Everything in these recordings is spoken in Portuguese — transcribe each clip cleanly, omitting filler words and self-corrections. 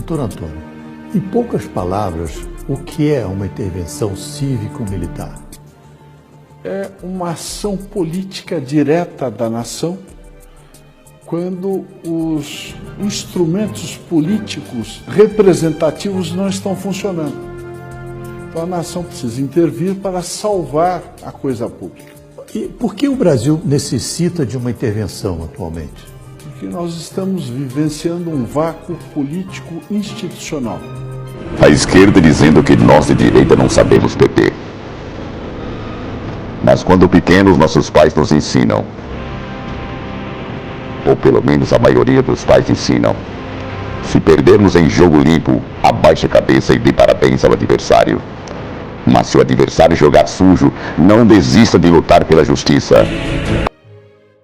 Doutor Antônio, em poucas palavras, o que é uma intervenção cívico-militar? É uma ação política direta da nação quando os instrumentos políticos representativos não estão funcionando. Então a nação precisa intervir para salvar a coisa pública. E por que o Brasil necessita de uma intervenção atualmente? Porque nós estamos vivenciando um vácuo político institucional. A esquerda dizendo que nós de direita não sabemos beber. Mas quando pequenos, nossos pais nos ensinam. Ou pelo menos a maioria dos pais ensinam. Se perdermos em jogo limpo, abaixe a cabeça e dê parabéns ao adversário. Mas se o adversário jogar sujo, não desista de lutar pela justiça.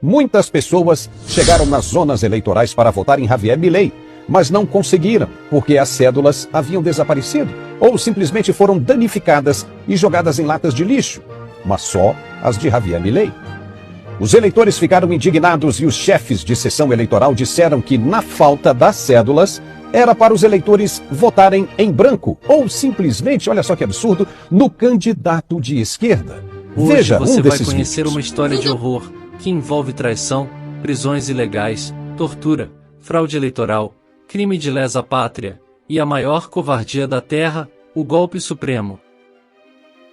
Muitas pessoas chegaram nas zonas eleitorais para votar em Javier Milei, mas não conseguiram, porque as cédulas haviam desaparecido, ou simplesmente foram danificadas e jogadas em latas de lixo, mas só as de Javier Milei. Os eleitores ficaram indignados e os chefes de sessão eleitoral disseram que, na falta das cédulas, era para os eleitores votarem em branco, ou simplesmente, olha só que absurdo, no candidato de esquerda. Hoje Veja você um vai desses conhecer vídeos. uma história de horror, que envolve traição, prisões ilegais, tortura, fraude eleitoral, crime de lesa pátria, e a maior covardia da terra, o golpe supremo.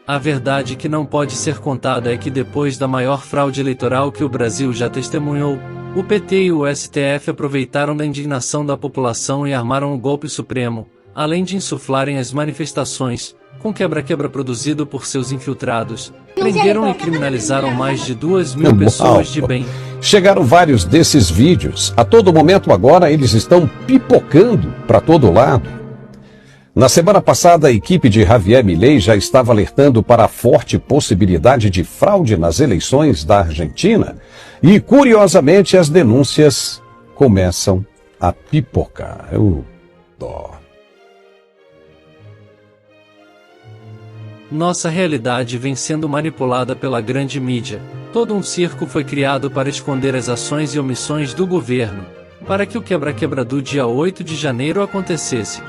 A verdade que não pode ser contada é que depois da maior fraude eleitoral que o Brasil já testemunhou, o PT e o STF aproveitaram da indignação da população e armaram o golpe supremo, além de insuflarem as manifestações, com quebra-quebra produzido por seus infiltrados, prenderam e criminalizaram mais de 2.000 pessoas de bem. Chegaram vários desses vídeos. A todo momento agora eles estão pipocando para todo lado. Na semana passada, a equipe de Javier Milei já estava alertando para a forte possibilidade de fraude nas eleições da Argentina e, curiosamente, as denúncias começam a pipocar. Dó. Nossa realidade vem sendo manipulada pela grande mídia. Todo um circo foi criado para esconder as ações e omissões do governo, para que o quebra-quebra do dia 8 de janeiro acontecesse.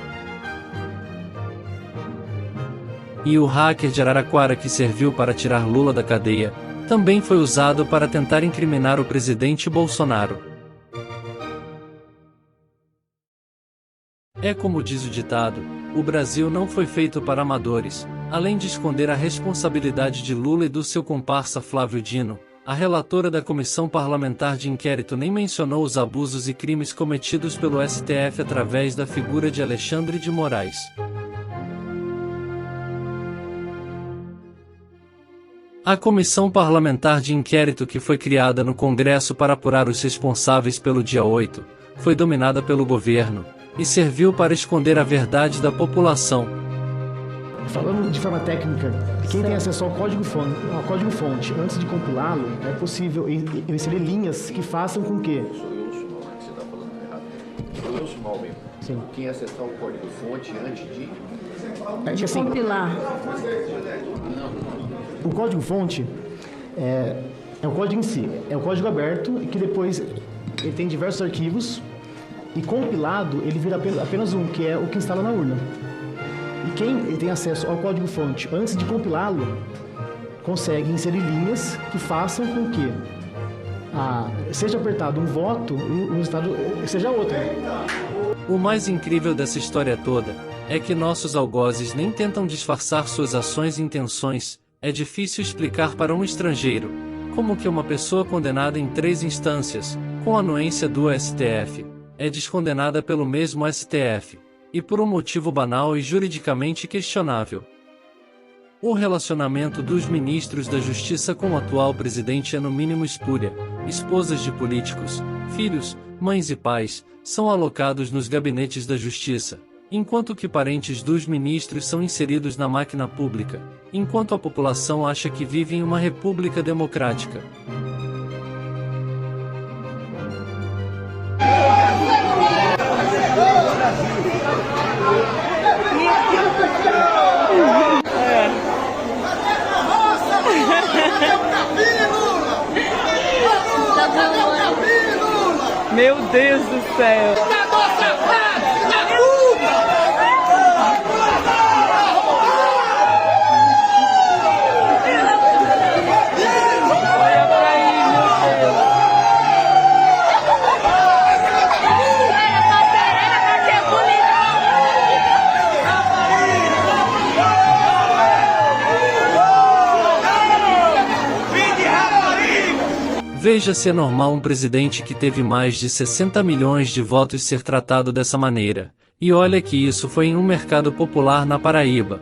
E o hacker de Araraquara que serviu para tirar Lula da cadeia, também foi usado para tentar incriminar o presidente Bolsonaro. É como diz o ditado, o Brasil não foi feito para amadores. Além de esconder a responsabilidade de Lula e do seu comparsa Flávio Dino, a relatora da Comissão Parlamentar de Inquérito nem mencionou os abusos e crimes cometidos pelo STF através da figura de Alexandre de Moraes. A Comissão Parlamentar de Inquérito que foi criada no Congresso para apurar os responsáveis pelo dia 8, foi dominada pelo governo, e serviu para esconder a verdade da população. Falando de forma técnica, quem tem acesso ao código-fonte, antes de compilá-lo, é possível inserir linhas que façam com que... Sim. Quem acessar o código-fonte antes de... assim, compilar. O código-fonte é o código em si, é o código aberto que depois ele tem diversos arquivos e compilado ele vira apenas um, que é o que instala na urna. E quem tem acesso ao código-fonte antes de compilá-lo consegue inserir linhas que façam com que seja apertado um voto e o resultado seja outro. O mais incrível dessa história toda é que nossos algozes nem tentam disfarçar suas ações e intenções. É difícil explicar para um estrangeiro como que uma pessoa condenada em 3 instâncias, com a anuência do STF, é descondenada pelo mesmo STF, e por um motivo banal e juridicamente questionável. O relacionamento dos ministros da Justiça com o atual presidente é no mínimo espúria. Esposas de políticos, filhos, mães e pais, são alocados nos gabinetes da Justiça, enquanto que parentes dos ministros são inseridos na máquina pública, enquanto a população acha que vive em uma república democrática. Meu Deus do céu! Veja se é normal um presidente que teve mais de 60 milhões de votos ser tratado dessa maneira. E olha que isso foi em um mercado popular na Paraíba.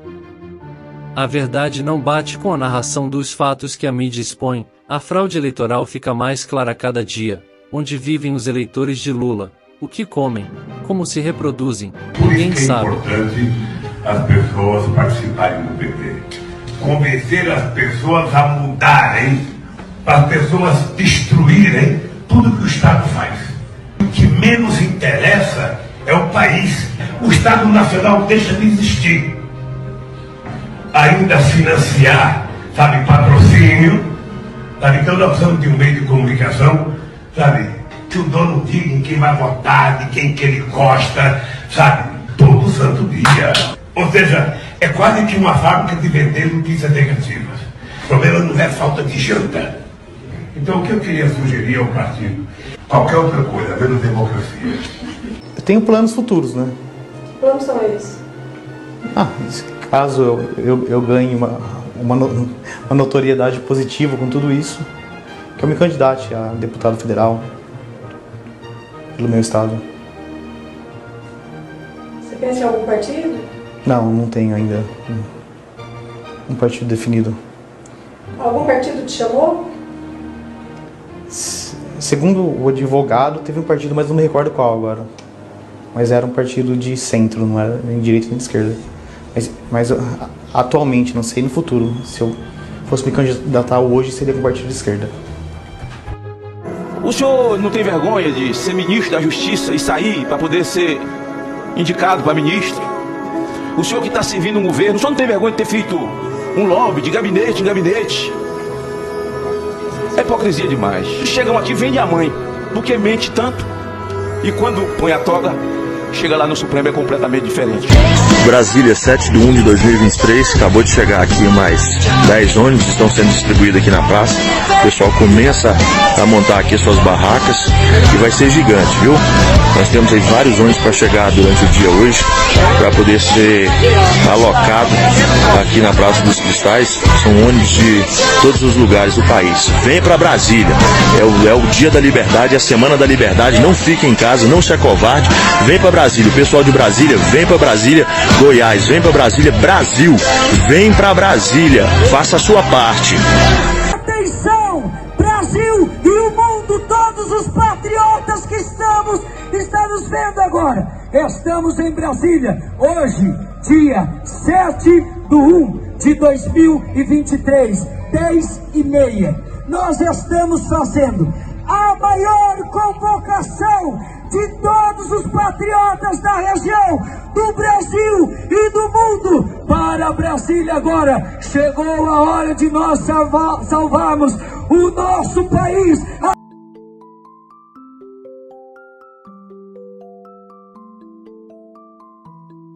A verdade não bate com a narração dos fatos que a mídia expõe, a fraude eleitoral fica mais clara a cada dia. Onde vivem os eleitores de Lula, o que comem, como se reproduzem, ninguém sabe. É importante as pessoas participarem do PT. Convencer as pessoas a mudarem, para as pessoas destruírem tudo que o Estado faz. O que menos interessa é o país. O Estado Nacional deixa de existir. Ainda financiar, sabe, patrocínio, sabe, então nós precisamos de um meio de comunicação, sabe, que o dono diga em quem vai votar, de quem que ele gosta, sabe, todo santo dia. Ou seja, é quase que uma fábrica de vender notícias negativas. O problema não é falta de janta. Então o que eu queria sugerir ao partido, qualquer outra coisa, menos democracia. Eu tenho planos futuros, né? Que planos são eles? Caso eu ganhe uma notoriedade positiva com tudo isso, que eu me candidate a deputado federal pelo meu estado. Você pensa em algum partido? Não tenho ainda um partido definido. Algum partido te chamou? Segundo o advogado, teve um partido, mas não me recordo qual agora. Mas era um partido de centro, não era nem de direita nem de esquerda. Mas atualmente, não sei no futuro, se eu fosse me candidatar hoje, seria com o partido de esquerda. O senhor não tem vergonha de ser ministro da Justiça e sair para poder ser indicado para ministro? O senhor que está servindo um governo, o senhor não tem vergonha de ter feito um lobby de gabinete em gabinete? É hipocrisia demais. Chegam aqui, vende a mãe, porque mente tanto. E quando põe a toga, chega lá no Supremo é completamente diferente. Brasília, 7/1/2023, acabou de chegar aqui mais 10 ônibus, estão sendo distribuídos aqui na praça. O pessoal começa a montar aqui suas barracas e vai ser gigante, viu? Nós temos aí vários ônibus para chegar durante o dia hoje, para poder ser alocado aqui na Praça dos Cristais. São ônibus de todos os lugares do país. Vem para Brasília, é o dia da liberdade, é a semana da liberdade. Não fique em casa, não se acovarde, vem para Brasília. O pessoal de Brasília, vem para Brasília. Goiás, vem para Brasília. Brasil, vem para Brasília. Faça a sua parte. Atenção, Brasil e o mundo, todos os patriotas que estamos vendo agora. Estamos em Brasília, hoje, dia 7/1/2023, 10h30. Nós estamos fazendo a maior convocação de todos os patriotas da região, do Brasil e do mundo, para Brasília agora. Chegou a hora de nós salvarmos o nosso país.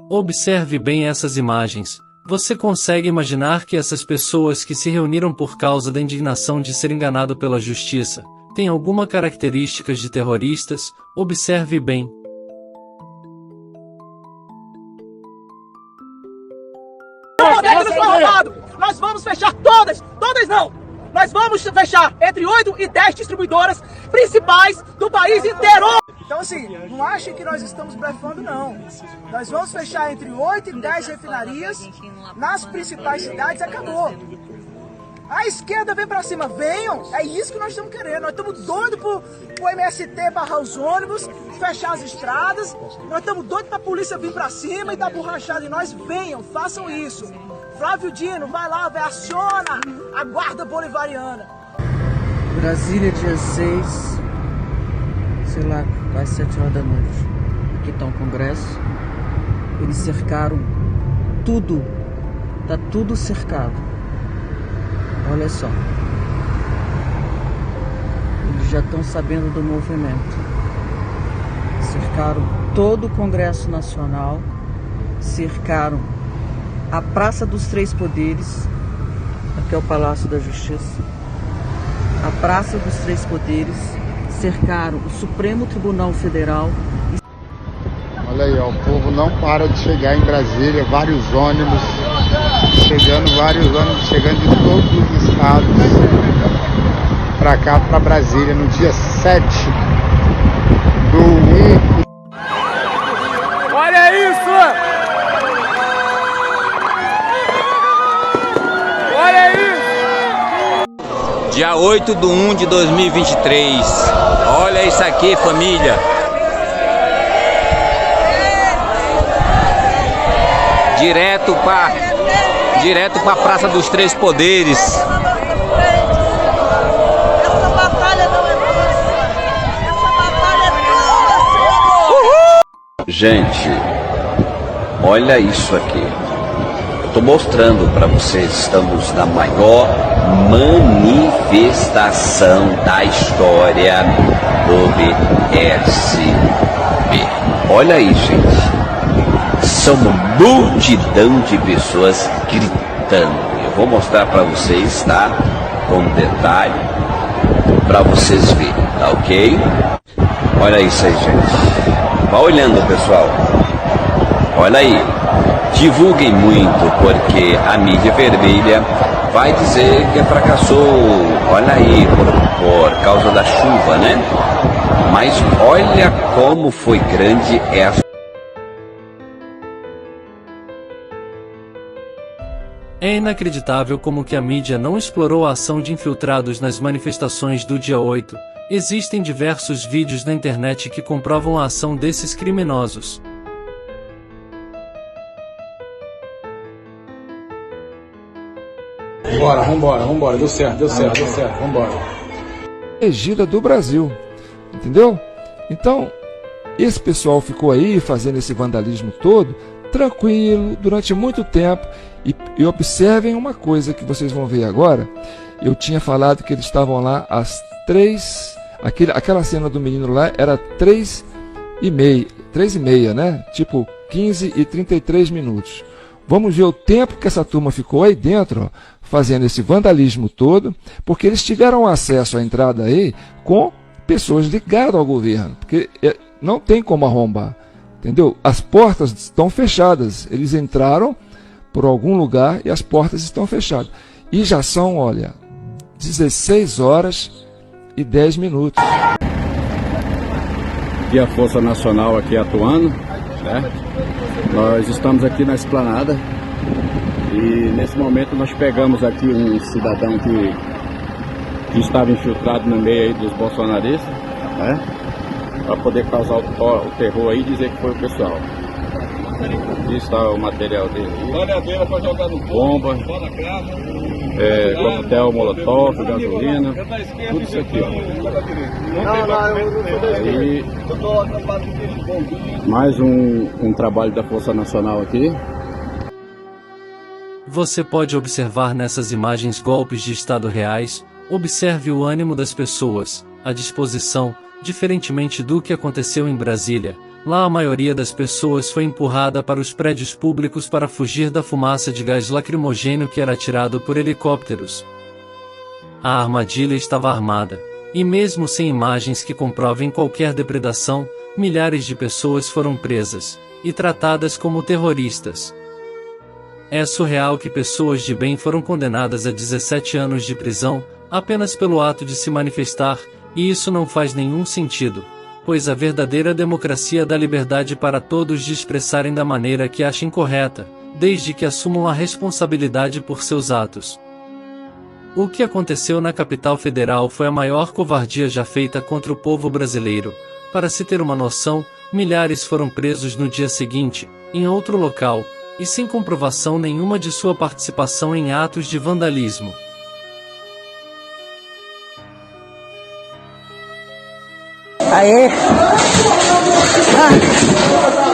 Observe bem essas imagens. Você consegue imaginar que essas pessoas que se reuniram por causa da indignação de ser enganado pela justiça têm alguma características de terroristas? Observe bem. Nós vamos fechar todas não! Nós vamos fechar entre 8 e 10 distribuidoras principais do país inteiro! Então assim, não achem que nós estamos blefando não. Nós vamos fechar entre 8 e 10 refinarias nas principais cidades, acabou. A esquerda vem pra cima, venham, é isso que nós estamos querendo. Nós estamos doidos pro MST barrar os ônibus, fechar as estradas. Nós estamos doidos pra polícia vir pra cima e dar borrachada em nós. Venham, façam isso. Flávio Dino, vai lá, aciona a guarda bolivariana. Brasília, dia 6, sei lá, às 7 horas da noite. Aqui está o Congresso. Eles cercaram tudo, tá tudo cercado. Olha só. Eles já estão sabendo do movimento. Cercaram todo o Congresso Nacional, cercaram a Praça dos Três Poderes, aqui é o Palácio da Justiça, a Praça dos Três Poderes, cercaram o Supremo Tribunal Federal. Olha aí, ó, o povo não para de chegar em Brasília, vários ônibus chegando de todos os estados. para cá, para Brasília, no dia 7 do 1. Olha isso! Olha isso! Dia 8 de 1 de 2023. Olha isso aqui, família. Direto para a Praça dos Três Poderes. Essa batalha não é nossa. Essa batalha é tua. Gente, olha isso aqui. Eu estou mostrando para vocês, estamos na maior manifestação da história do PSB. Olha aí, gente. São uma multidão de pessoas gritando. Eu vou mostrar para vocês, tá? Com detalhe, para vocês verem, tá ok? Olha isso aí, gente. Vá olhando, pessoal. Olha aí. Divulguem muito, porque a mídia vermelha vai dizer que fracassou. Olha aí, por causa da chuva, né? Mas olha como foi grande essa. É inacreditável como que a mídia não explorou a ação de infiltrados nas manifestações do dia 8. Existem diversos vídeos na internet que comprovam a ação desses criminosos. Vambora, deu certo, vambora. Elegida do Brasil, entendeu? Então, esse pessoal ficou aí fazendo esse vandalismo todo, tranquilo, durante muito tempo, e observem uma coisa que vocês vão ver agora. Eu tinha falado que eles estavam lá às 3, aquela cena do menino lá era 3h30, né? Tipo 15h33. Vamos ver o tempo que essa turma ficou aí dentro, ó, fazendo esse vandalismo todo, porque eles tiveram acesso à entrada aí com pessoas ligadas ao governo, porque não tem como arrombar, entendeu? As portas estão fechadas, eles entraram por algum lugar e as portas estão fechadas. E já são, olha, 16h10. E a Força Nacional aqui atuando, né? Nós estamos aqui na esplanada e nesse momento nós pegamos aqui um cidadão que estava infiltrado no meio aí dos bolsonaristas, né? Para poder causar o terror aí e dizer que foi o pessoal. Aqui está o material dele. Banadeira para jogar no bomba, coquetel, molotov, gasolina, tudo isso aqui, ó. Aí, mais um trabalho da Força Nacional aqui. Você pode observar nessas imagens golpes de Estado reais. Observe o ânimo das pessoas, a disposição, diferentemente do que aconteceu em Brasília. Lá a maioria das pessoas foi empurrada para os prédios públicos para fugir da fumaça de gás lacrimogêneo que era atirado por helicópteros. A armadilha estava armada, e mesmo sem imagens que comprovem qualquer depredação, milhares de pessoas foram presas e tratadas como terroristas. É surreal que pessoas de bem foram condenadas a 17 anos de prisão apenas pelo ato de se manifestar, e isso não faz nenhum sentido. Pois a verdadeira democracia dá liberdade para todos de expressarem da maneira que achem correta, desde que assumam a responsabilidade por seus atos. O que aconteceu na capital federal foi a maior covardia já feita contra o povo brasileiro. Para se ter uma noção, milhares foram presos no dia seguinte, em outro local, e sem comprovação nenhuma de sua participação em atos de vandalismo. Aê!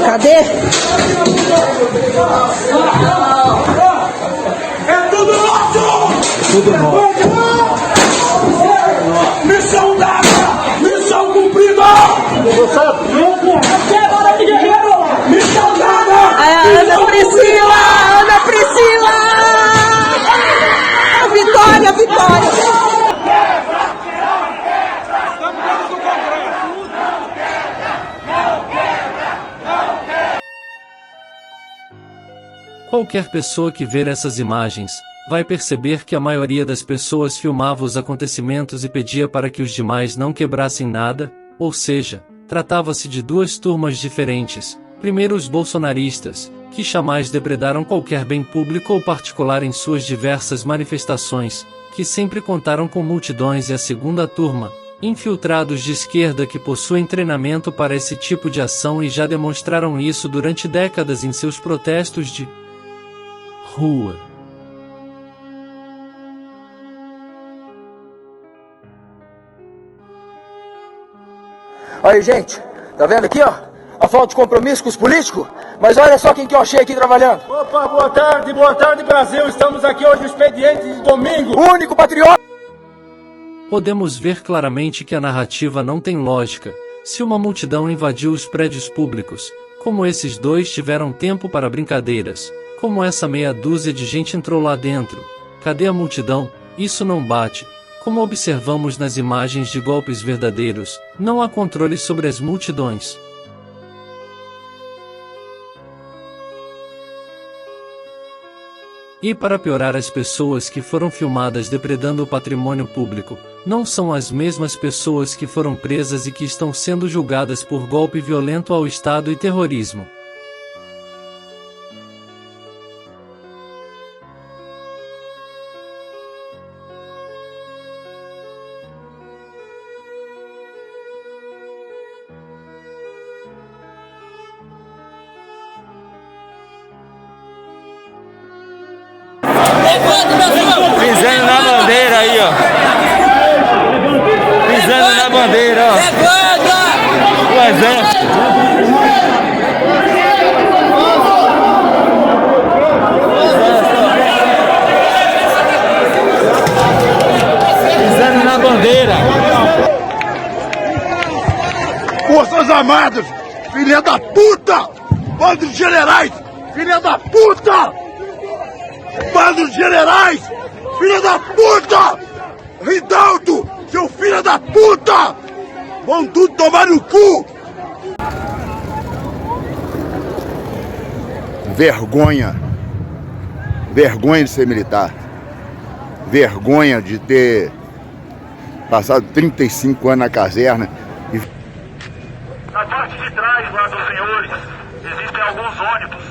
Cadê? É tudo nosso! Tudo nosso! Missão dada! Missão cumprida! Aqui é hora de guerreiro! Missão dada! Ana Priscila! Ana Priscila! Vitória, vitória! Qualquer pessoa que ver essas imagens, vai perceber que a maioria das pessoas filmava os acontecimentos e pedia para que os demais não quebrassem nada, ou seja, tratava-se de duas turmas diferentes. Primeiro os bolsonaristas, que jamais depredaram qualquer bem público ou particular em suas diversas manifestações, que sempre contaram com multidões, e a segunda turma, infiltrados de esquerda que possuem treinamento para esse tipo de ação e já demonstraram isso durante décadas em seus protestos de rua. Aí, gente, tá vendo aqui, ó? A falta de compromisso com os políticos? Mas olha só quem que eu achei aqui trabalhando. Opa, boa tarde, Brasil. Estamos aqui hoje no expediente de domingo. O único patriota. Podemos ver claramente que a narrativa não tem lógica. Se uma multidão invadiu os prédios públicos, como esses dois tiveram tempo para brincadeiras, como essa meia dúzia de gente entrou lá dentro, cadê a multidão? Isso não bate. Como observamos nas imagens de golpes verdadeiros, não há controle sobre as multidões. E para piorar, as pessoas que foram filmadas depredando o patrimônio público, não são as mesmas pessoas que foram presas e que estão sendo julgadas por golpe violento ao Estado e terrorismo. Pisando na bandeira aí, ó. Pisando na bandeira, ó. O exército. Pisando na bandeira. Forças Armadas, filha da puta! Bando de generais, filha da puta! Bando de generais, filha da puta! Ridaldo, seu filho da puta! Vão tudo tomar no cu! Vergonha. Vergonha de ser militar. Vergonha de ter passado 35 anos na caserna. Na parte de trás, lá dos senhores, existem alguns ônibus,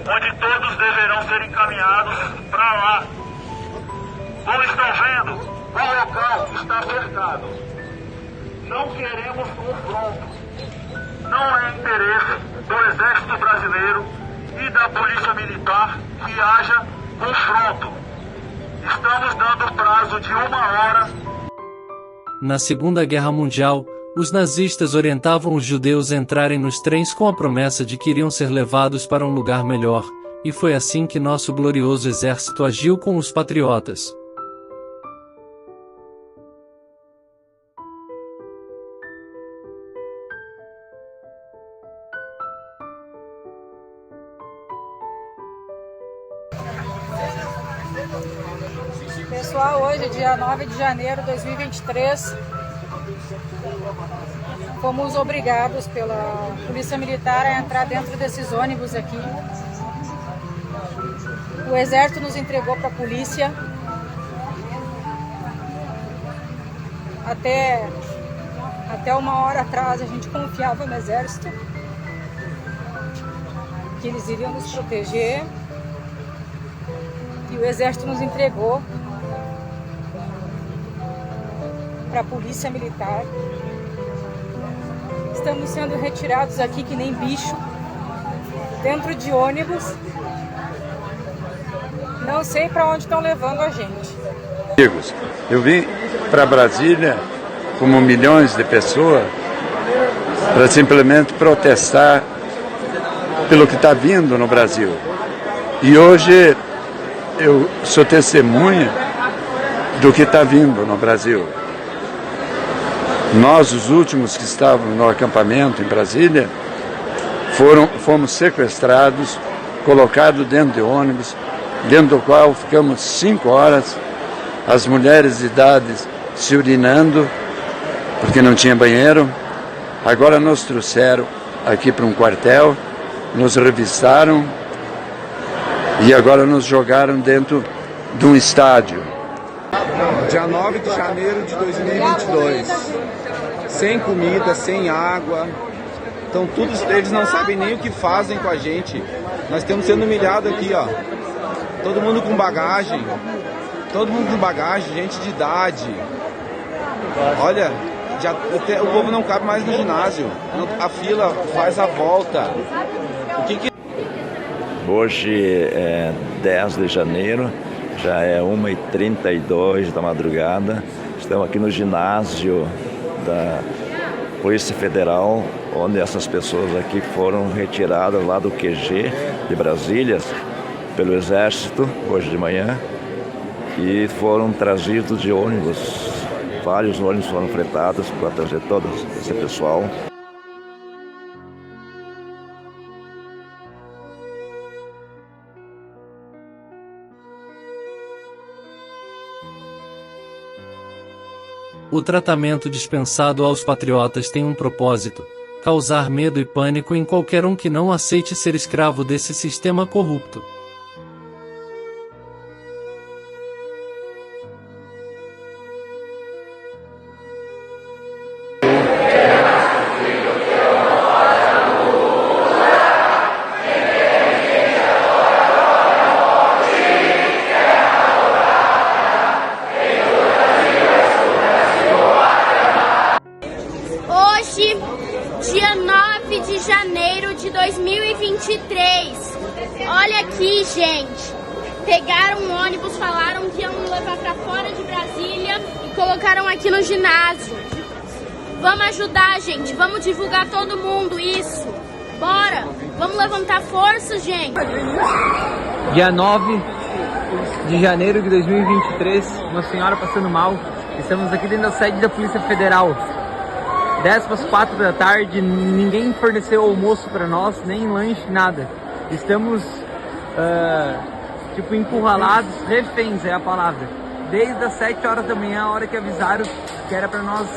onde todos deverão ser encaminhados para lá. Como estão vendo, o local está cercado. Não queremos confronto. Não é interesse do Exército Brasileiro e da Polícia Militar que haja confronto. Estamos dando prazo de 1 hora. Na Segunda Guerra Mundial, os nazistas orientavam os judeus a entrarem nos trens com a promessa de que iriam ser levados para um lugar melhor, e foi assim que nosso glorioso exército agiu com os patriotas. Pessoal, hoje é dia 9 de janeiro de 2023, fomos obrigados pela Polícia Militar a entrar dentro desses ônibus aqui. O Exército nos entregou para a polícia. Até 1 hora atrás a gente confiava no Exército, que eles iriam nos proteger, e o Exército nos entregou para a Polícia Militar. Estamos sendo retirados aqui que nem bicho, dentro de ônibus. Não sei para onde estão levando a gente. Amigos, eu vim para Brasília, como milhões de pessoas, para simplesmente protestar pelo que está vindo no Brasil. E hoje eu sou testemunha do que está vindo no Brasil. Nós, os últimos que estávamos no acampamento em Brasília, fomos sequestrados, colocados dentro de ônibus, dentro do qual ficamos 5 horas, as mulheres de idade se urinando, porque não tinha banheiro. Agora nos trouxeram aqui para um quartel, nos revistaram e agora nos jogaram dentro de um estádio. Dia 9 de janeiro de 2022. Sem comida, sem água. Então eles não sabem nem o que fazem com a gente. Nós estamos sendo humilhados aqui, ó. Todo mundo com bagagem. Gente de idade. Olha, o povo não cabe mais no ginásio. A fila faz a volta. Hoje é 10 de janeiro, já é 1h32 da madrugada. Estamos aqui no ginásio da Polícia Federal, onde essas pessoas aqui foram retiradas lá do QG de Brasília pelo Exército, hoje de manhã, e foram trazidos de ônibus. Vários ônibus foram fretados para trazer todo esse pessoal. O tratamento dispensado aos patriotas tem um propósito: causar medo e pânico em qualquer um que não aceite ser escravo desse sistema corrupto. Hoje, dia 9 de janeiro de 2023. Olha aqui, gente. Pegaram um ônibus, falaram que iam levar pra fora de Brasília e colocaram aqui no ginásio. Vamos ajudar, gente. Vamos divulgar todo mundo isso. Bora. Vamos levantar força, gente. Dia 9 de janeiro de 2023. Uma senhora passando mal. Estamos aqui dentro da sede da Polícia Federal. 10 para as 4 da tarde, ninguém forneceu almoço para nós, nem lanche, nada. Estamos, encurralados, reféns é a palavra. Desde as 7 horas da manhã, a hora que avisaram que era para nós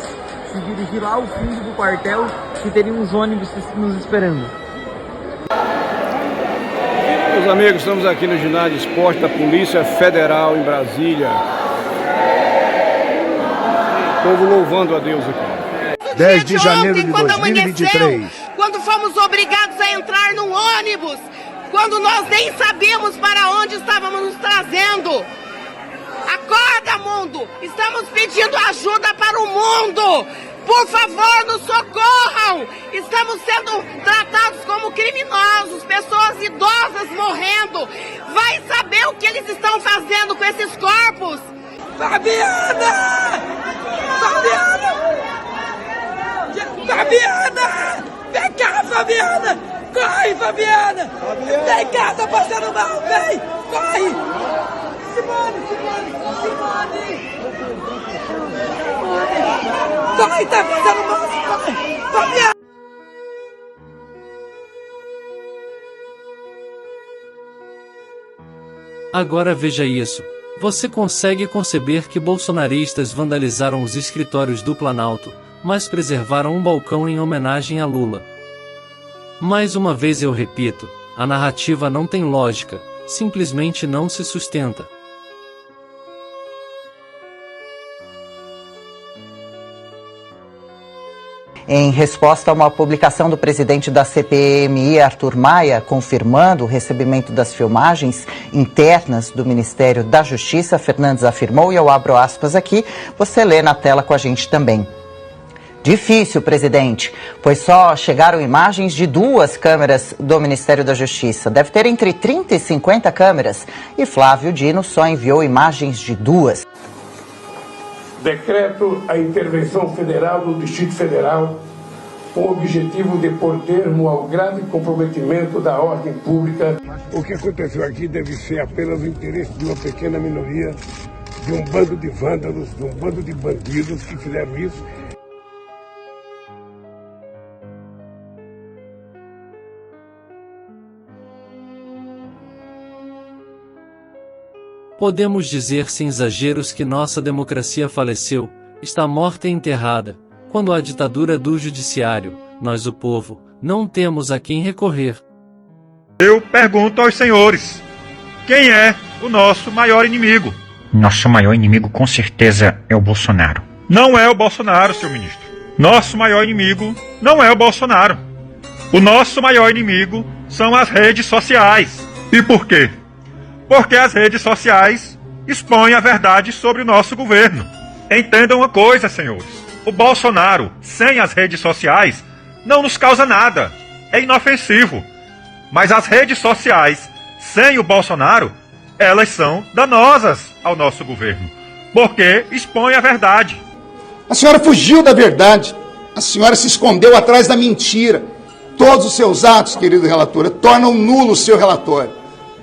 se dirigir lá ao fundo do quartel, que teriam uns ônibus nos esperando. Meus amigos, estamos aqui no ginásio de esporte da Polícia Federal em Brasília. O povo louvando a Deus aqui. 10 de janeiro de 2023. Quando fomos obrigados a entrar num ônibus, quando nós nem sabíamos para onde estávamos nos trazendo. Acorda, mundo! Estamos pedindo ajuda para o mundo! Por favor, nos socorram! Estamos sendo tratados como criminosos, pessoas idosas morrendo. Vai saber o que eles estão fazendo com esses corpos? Fabiana! Fabiana! Fabiana! Vem cá, Fabiana! Corre, Fabiana! Vem cá, tá passando mal! Vem! Corre! Simone! Corre, tá passando mal! Corre! Fabiana! Agora veja isso. Você consegue conceber que bolsonaristas vandalizaram os escritórios do Planalto, mas preservaram um balcão em homenagem a Lula? Mais uma vez eu repito, a narrativa não tem lógica, simplesmente não se sustenta. Em resposta a uma publicação do presidente da CPMI, Arthur Maia, confirmando o recebimento das filmagens internas do Ministério da Justiça, Fernandes afirmou, e eu abro aspas aqui, você lê na tela com a gente também. Difícil, presidente, pois só chegaram imagens de 2 câmeras do Ministério da Justiça. Deve ter entre 30 e 50 câmeras. E Flávio Dino só enviou imagens de 2. Decreto a intervenção federal do Distrito Federal com o objetivo de pôr termo ao grave comprometimento da ordem pública. O que aconteceu aqui deve ser apenas o interesse de uma pequena minoria, de um bando de vândalos, de um bando de bandidos que fizeram isso. Podemos dizer sem exageros que nossa democracia faleceu, está morta e enterrada. Quando a ditadura do judiciário, nós o povo, não temos a quem recorrer. Eu pergunto aos senhores, quem é o nosso maior inimigo? Nosso maior inimigo com certeza é o Bolsonaro. Não é o Bolsonaro, senhor ministro. Nosso maior inimigo não é o Bolsonaro. O nosso maior inimigo são as redes sociais. E por quê? Porque as redes sociais expõem a verdade sobre o nosso governo. Entendam uma coisa, senhores. O Bolsonaro, sem as redes sociais, não nos causa nada. É inofensivo. Mas as redes sociais, sem o Bolsonaro, elas são danosas ao nosso governo. Porque expõem a verdade. A senhora fugiu da verdade. A senhora se escondeu atrás da mentira. Todos os seus atos, querido relator, tornam nulo o seu relatório.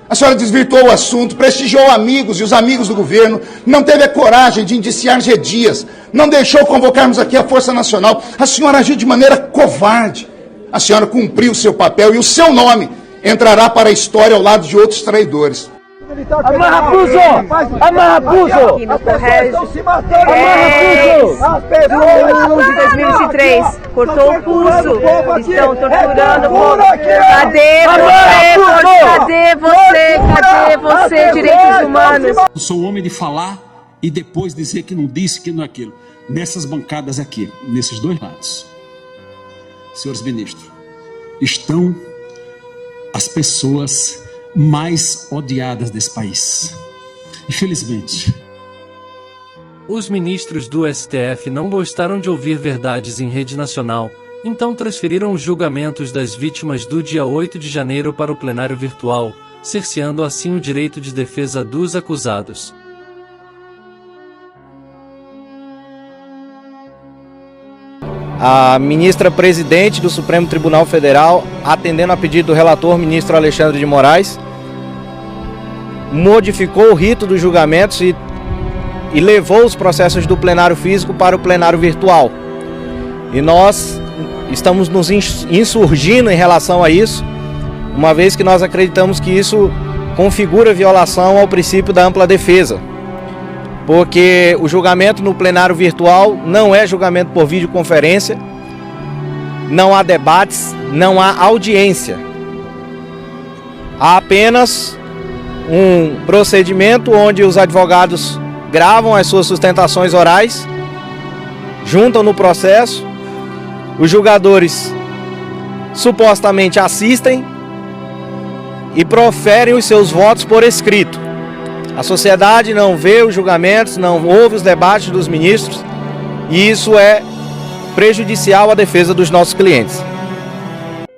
A senhora desvirtuou o assunto, prestigiou amigos e os amigos do governo, não teve a coragem de indiciar G. Dias, não deixou convocarmos aqui a Força Nacional. A senhora agiu de maneira covarde. A senhora cumpriu o seu papel e o seu nome entrará para a história ao lado de outros traidores. Amarra Raposo! Amarra Raposo! Aqui no Correio 10 de 2023. Cortou o pulso. Estão torturando o povo. Cadê você? Cadê você, direitos humanos? Eu sou o homem de falar e depois dizer que não disse, que não é aquilo. Nessas bancadas aqui, nesses dois lados, senhores ministros, estão as pessoas mais odiadas desse país. Infelizmente. Os ministros do STF não gostaram de ouvir verdades em rede nacional, então transferiram os julgamentos das vítimas do dia 8 de janeiro para o plenário virtual, cerceando assim o direito de defesa dos acusados. A ministra presidente do Supremo Tribunal Federal, atendendo a pedido do relator ministro Alexandre de Moraes, modificou o rito dos julgamentos e levou os processos do plenário físico para o plenário virtual. E nós estamos nos insurgindo em relação a isso, uma vez que nós acreditamos que isso configura violação ao princípio da ampla defesa. Porque o julgamento no plenário virtual não é julgamento por videoconferência, não há debates, não há audiência. Há apenas um procedimento onde os advogados gravam as suas sustentações orais, juntam no processo, os julgadores supostamente assistem e proferem os seus votos por escrito. A sociedade não vê os julgamentos, não ouve os debates dos ministros, e isso é prejudicial à defesa dos nossos clientes.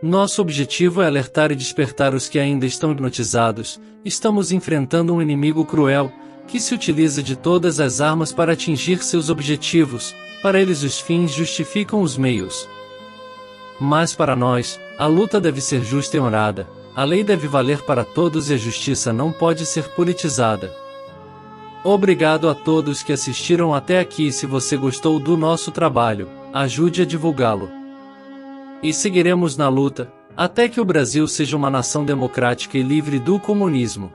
Nosso objetivo é alertar e despertar os que ainda estão hipnotizados. Estamos enfrentando um inimigo cruel, que se utiliza de todas as armas para atingir seus objetivos. Para eles os fins justificam os meios. Mas para nós, a luta deve ser justa e honrada. A lei deve valer para todos e a justiça não pode ser politizada. Obrigado a todos que assistiram até aqui. Se você gostou do nosso trabalho, ajude a divulgá-lo. E seguiremos na luta, até que o Brasil seja uma nação democrática e livre do comunismo.